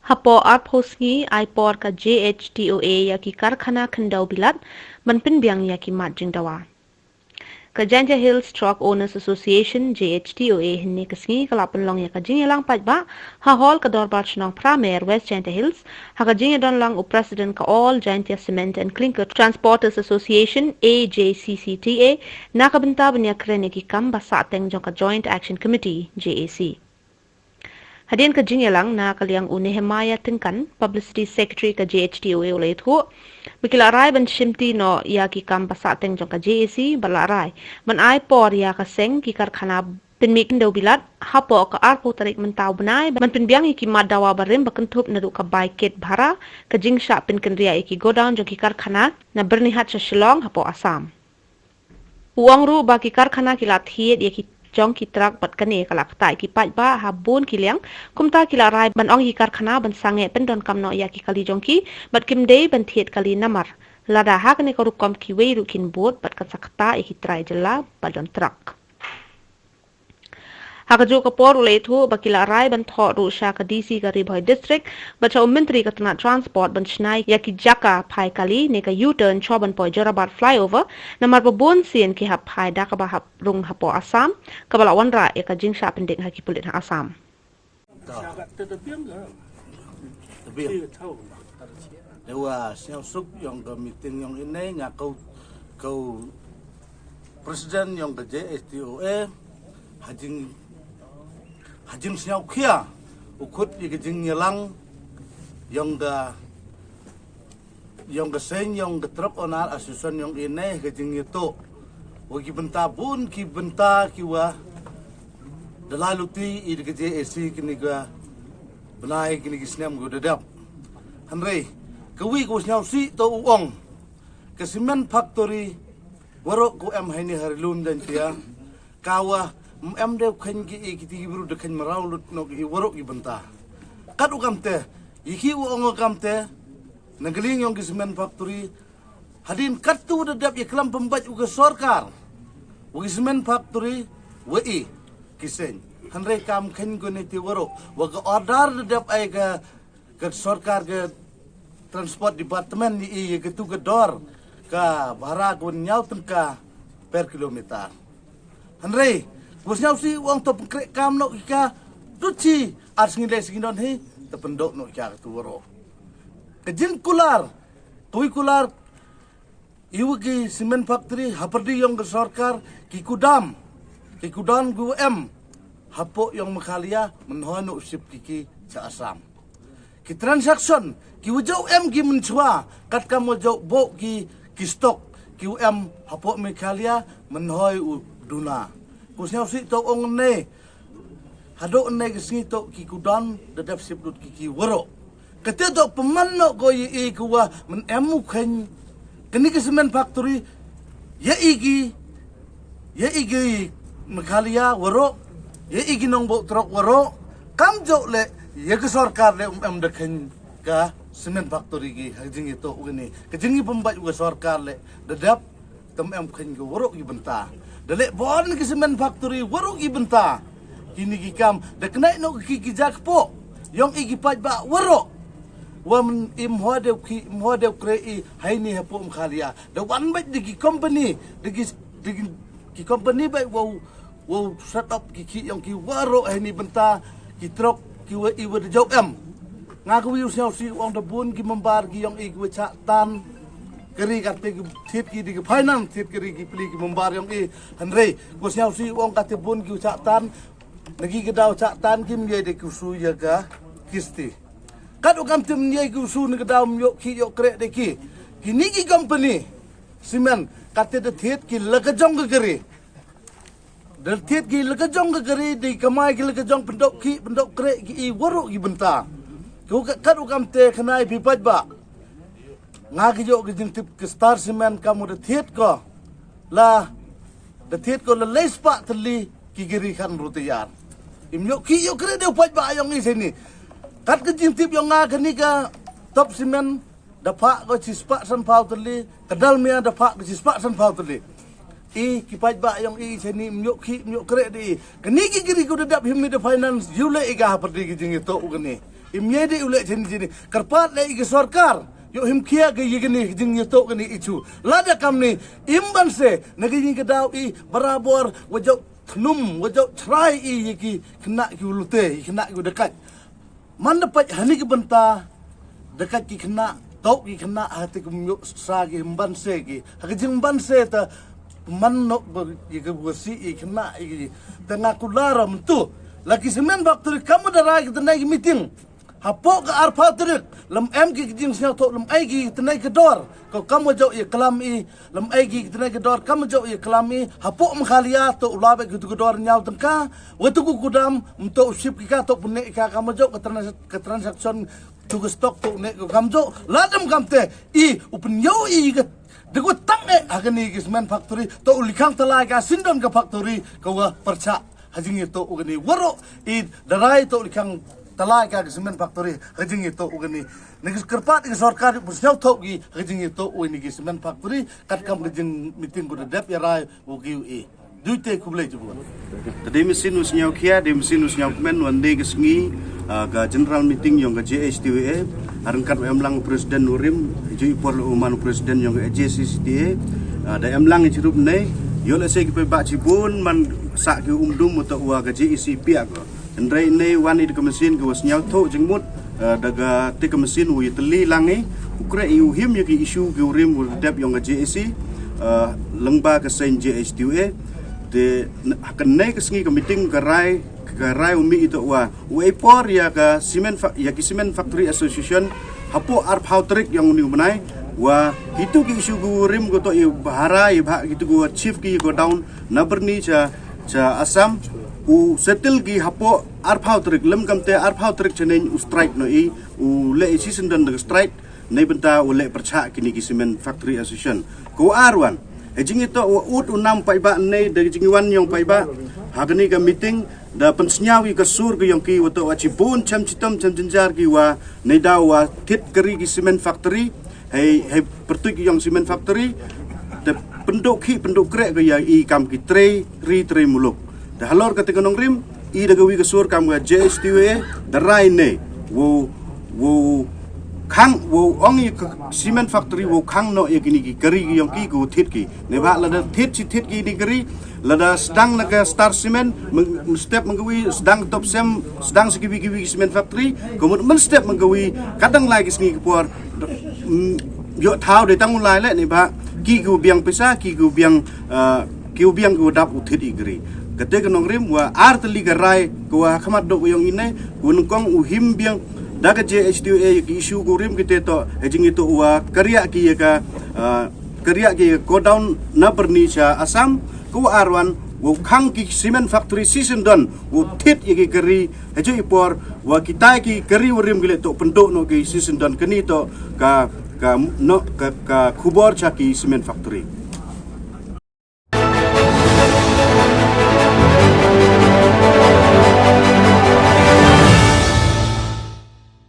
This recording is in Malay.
Hapo arposngi aipor ka JHTOA yaki karkhana khendau bilat manpinbiang yaki matjing dawa. Ka Janja Hills Truck Owners Association JHTOA hinni kasngi kalapan long ya ka jingilang pajba ha hall ka dorbar chnong pramer West Janja Hills ha ka don lang u president ka All Janja Cement and Clinker Transporters Association AJCCTA na ka benta banya krene ki kamba sa teng jong ka Joint Action Committee JAC. Hadian ka jingilang na kaliang Nehemiah Tingkan, Publicity Secretary ka JHTOA ulit ho. Mikilaray ban shimti no ya ki kam pasateng jong ka JAC balaray. Man ay por ya ka seng ki karkhana pinmikin daw bilat hapo ka arpo tarik mentaw banay man pinbiang iki madawa barim bakentup na ka baiket bhara ka jingsha pinkenria iki go down jong ki karkhana na bernihat sa Shillong hapo Assam. Uang ru ba ki karkhana kilat hiet ya ki jong ki trak bat kane kalak tai ki paj ba habun ki liang kumta ki la rai ban ong yi karkhana ban sange pen don kam no ya ki kali jong ki bat kim dei ban thiet kali namar lada ha kane ko kom ki wei ru kin bot bat ka sakta ki trai jela badon trak Hakaju ka por ulay thu bakila rai ban tho ru sha ka DC ka Ribhoy district bacha menteri ka tana transport ban chnai ya ki jaka phai kali ne ka U-turn choban poi Jorabat flyover namar babon sien ki hap phai da ka ba hap rung hapo Assam ka bala wanra ya ka jingsha pending ha ki pulit ha Assam. Dewa siang sup yang ke meeting yang ini ngakau kau presiden yang ke JHTOA hajing siang kia ukut di kejing nyelang yang ke sen yang ke truk onar asusan yang ini kejing itu wagi benta bun ki benta kiwa dalaluti di KJAC kini ga benai kini kisnam go dadap Henry kawi ko siang si to uong ke cement factory warok ko em haini harlun dan tia kawa em de khan ki ti bru de khan marau lut no ki warok ki banta kat u kamte iki u ong kamte nagaling yung cement factory hadin kat tu de dap iklam pembat u ke sarkar u cement factory wi kisen hanre kam khan ko ne ti warok wa ka order de dap ai ke sarkar ke transport department ni ke tu ke dor ka bara ko nyau tengka per kilometer hanre Bosnya si uang top krek kam no ika duci ars ngile singidon he tependok no ika tu woro kejin kular kui kular iwgi cement factory haperdi yang ke sarkar ki kudam gu em hapo yang makalia menhono sip kiki sa Assam ki transaction ki wujau em ki menchua kat kam wujau bo ki stok ki em hapo makalia menhoi u duna kusnya si to ong ne hado ne kisni to ki kudan dadap sip lut ki woro kete to pemanno ko yi kuwa men emu khen kini ke cement factory ya igi makalia woro ya igi nong bo truk woro kam jo le ya ke sarkar le em de khen ka cement factory ki hajing itu ugini kejingi pembat uga sarkar le dadap tem em khen go woro ki benta Dale bon ke cement factory warung ibenta kini kikam da kenai no kijak po yang igi paj ba waro wa imhode krei haini hapo mkhalia da wan ba di company di company ba wo set up ki yang ki waro haini benta ki truk ki wa iwa de jok em ngaku yu si wang da bun ki membar ki yang igi wa tan keri kate thit ki di finance thit keri ki pli ki membar yang Henry ko siau si wong kate bun ki ucatan lagi ke daw ucatan kim ye de kusu ya ga kisti kad ukam tim ye kusu ne daw yo ki yo kre de ki kini ki company cement kate de thit ki lagajong ke keri de thit ki lagajong ke keri di kamai ki lagajong pendok kre ki waro ki benta ko kad ukam te khnai pipaj ba ngagi jo gijing tip ke star cement kamu de thiet ko la lespa teli ki giri kan rutiyar imyo ki yo kre de paj ba yong isini kat gijing tip yo ngagani ka top cement dapat ko cispa san pau teli kedal mia dapat ko cispa san pau teli ki paj ba yong isini imyo kre de keni ki giri ko de dap himmi de finance yule iga perdi gijing itu ugani imyede ule jeni karpat le ige sarkar yo himkia ke yigni jing yeto kani ichu lada kamni imban se nagi kedau I barabor wajo thnum wajo try I yiki kena ki ulute kena ki dekat man dapat hani ke benta dekat ki kena tau ki kena hati ke myuk sa ki imban se ki hagijing ban se ta man no yiki wasi I kena I tengah kulara mentu laki semen bakter kamu darai kita naik meeting hapo ke arpa terik lam em ki jing sel to lam ai ki tenai ke dor ko kamu jau I kelam I lam ai ki tenai ke dor kamu jau I kelam I hapo mkhalia to ulabe ki ke dor nyau tengka watu ku kudam untuk ship ki ka to punek ka kamu jau ke transaction to stok to ne ko kamu jau ladam kamte I upun yo I ke dego tang agani ki semen factory to ulikang talaga sindon ka factory ko perca hajing itu ugani waro I darai to ulikang talai ka semen factory hajing itu ugani negis kerpat ke sarkar busnyau thogi hajing itu ugani ki semen factory kat kam hajing meeting ko dep ya rai ugi duite kublai jubu tadi mesin usnyau kia de mesin usnyau men wande gesngi ga general meeting yang ga JHTOA harangkat emlang presiden Nurim ju ipor uman presiden yang ga JCCTA da emlang cirup ne yo le se ki pe ba cibun man sa ki umdum uta wa ga JECP ak ndrai ne wani de mesin ga wasnyau tho jingmut daga te mesin wi teli langi ukre iu him yaki isu ga urim dep yang ga JEC lengba ka sen JHTOA de kenai kesengi ke meeting kerai umi itu wa por ya ke semen factory association hapo arp hautrik yang uni benai wa itu ki isu gurim go to bahara bah gitu go chief ki go down naberni cha asam u settle ki hapo arp hautrik lem kamte arp hautrik chenen u strike no I u le season dan strike nei benta u le percha kini ki semen factory association ko arwan jing itu ut unam paiba nei dari jingiwan yang paiba hagani ka meeting da pensnyawi ka sur ki yang ki wato achibun cham jenjar ki wa nei da wa tit keri ki semen factory hey pertu ki yang semen factory de penduk krek ka ya I kam ki tre muluk da halor ka tegonong rim I da gawi ka sur kam ga JHTOA da rai nei wo khang wo ongi cement factory wo khang no yakini ki kari ki yang ki go thit ki ne ba la da thit ki di kari la da sedang naga star cement step menggawi sedang top sem sedang sekiwi cement factory kemudian step menggawi kadang lagi sengi por yo thau de tang lai le ne ba ki go biang pesa ki go biang go dap uthit i kari kate kanong rim wa artli garai ko khamat do yang ine gunukong uhim biang daga JHTOA ki isu gurim kita to ejing itu wa karya ki go down na perni cha asam ku arwan wo khang ki cement factory season don wo tit ki kari ejo ipor wa kita ki kari urim gile to penduk no ki season don keni to ka kubor cha ki cement factory